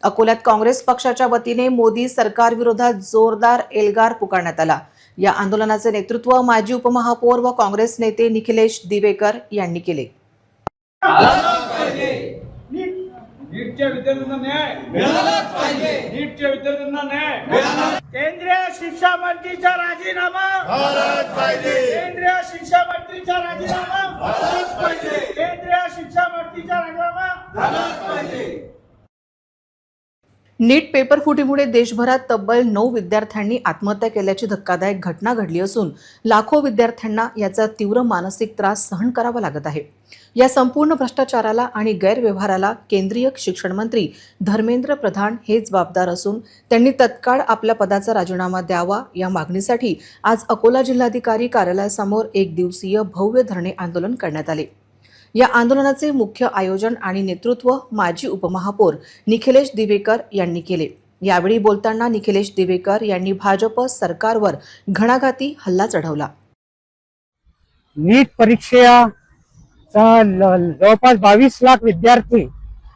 अकोल्यात काँग्रेस पक्षाच्या वतीने मोदी सरकारविरोधात जोरदार एल्गार पुकारण्यात आला। या आंदोलनाचे नेतृत्व माजी उपमहापौर व काँग्रेस नेते निखिलेश दिवेकर यांनी केले। नीटच्या विद्यार्थ्यांना न्याय मिळालाच पाहिजे। नीटच्या विद्यार्थ्यांना न्याय मिळाला। केंद्रीय शिक्षा मंत्रीचा राजीनामा झालाच पाहिजे। केंद्रीय शिक्षा मंत्रीचा राजीनामा झालाच पाहिजे। केंद्रीय शिक्षा मंत्रीचा राजीनामा झालाच पाहिजे। नीट पेपर फुटीमुळे देशभरात तब्बल 9 विद्यार्थ्यांनी आत्महत्या केल्याची धक्कादायक घटना घडली असून लाखो विद्यार्थ्यांना याचा तीव्र मानसिक त्रास सहन करावा लागत आहे। या संपूर्ण भ्रष्टाचाराला आणि गैरव्यवहाराला केंद्रीय शिक्षण मंत्री धर्मेंद्र प्रधान हे जबाबदार असून त्यांनी तत्काळ आपल्या पदाचा राजीनामा द्यावा। या मागणीसाठी आज अकोला जिल्हाधिकारी कार्यालयासमोर एक दिवसीय भव्य धरणे आंदोलन करण्यात आले। या आंदोलनाचे मुख्य आयोजन आणि नेतृत्व माजी उपमहापौर निखिलेश दिवेकर यांनी केले। यावेळी बोलताना निखिलेश दिवेकर यांनी भाजप सरकारवर घणाघाती हल्ला चढवला। नीट परीक्षेचा जवळपास 22 लाख विद्यार्थी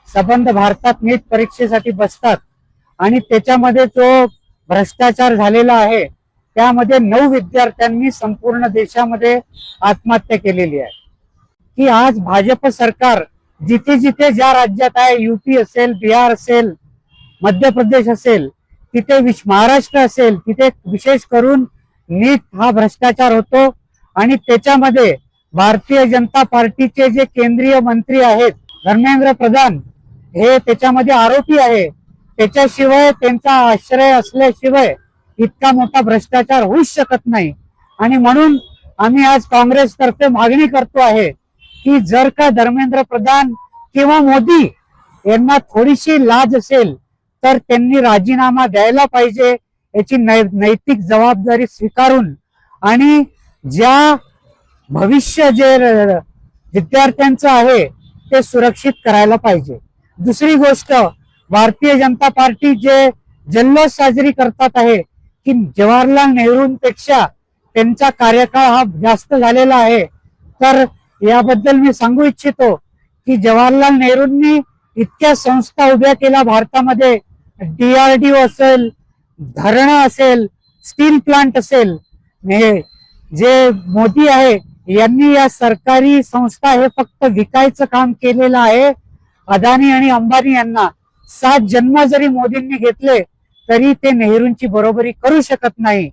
संबंध भारतात नीट परीक्षेसाठी बसतात आणि त्याच्यामध्ये जो भ्रष्टाचार झालेला आहे त्यामध्ये 9 विद्यार्थ्यांनी संपूर्ण देशामध्ये आत्महत्या केलेली आहे। की आज भाजप सरकार जिथे जिथे ज्या राज्यात आहे, यूपी असेल, बिहार असेल, मध्य प्रदेश असेल, तिथे महाराष्ट्र असेल, तिथे विशेष करून नीट हा भ्रष्टाचार होतो आणि त्याच्यामध्ये भारतीय जनता पार्टीचे जे केंद्रीय मंत्री आहेत धर्मेंद्र प्रधान हे त्याच्यामध्ये आरोपी आहे। त्याच्याशिवाय त्यांचा आश्रय असल्याशिवाय इतका मोठा भ्रष्टाचार होऊच शकत नाही आणि म्हणून आम्ही आज काँग्रेस तर्फे मागणी करतो आहे की जर का धर्मेंद्र प्रधान किंवा मोदी यांना थोडीशी लाज असेल तर त्यांनी राजीनामा द्यायला पाहिजे। याची नैतिक जबाबदारी स्वीकारून आणि ज्या भविष्य जे विद्यार्थ्यांचं आहे ते सुरक्षित करायला पाहिजे। दुसरी गोष्ट, भारतीय जनता पार्टी जे जल्लोष साजरी करतात आहे की जवाहरलाल नेहरूंपेक्षा त्यांचा कार्यकाळ हा जास्त झालेला आहे, तर याबद्दल मी सांगू इच्छितो की जवाहरलाल नेहरूंनी इतक्या संस्था उभ्या केल्या भारतामध्ये, DRDO असेल, धरणं असेल, स्टील प्लांट असेल। जे मोदी आहे यांनी या सरकारी संस्था हे फक्त विकायचं काम केलेलं आहे। अदानी आणि अंबानी यांना 7 जन्म जरी मोदींनी घेतले तरी ते नेहरूंची बरोबरी करू शकत नाही।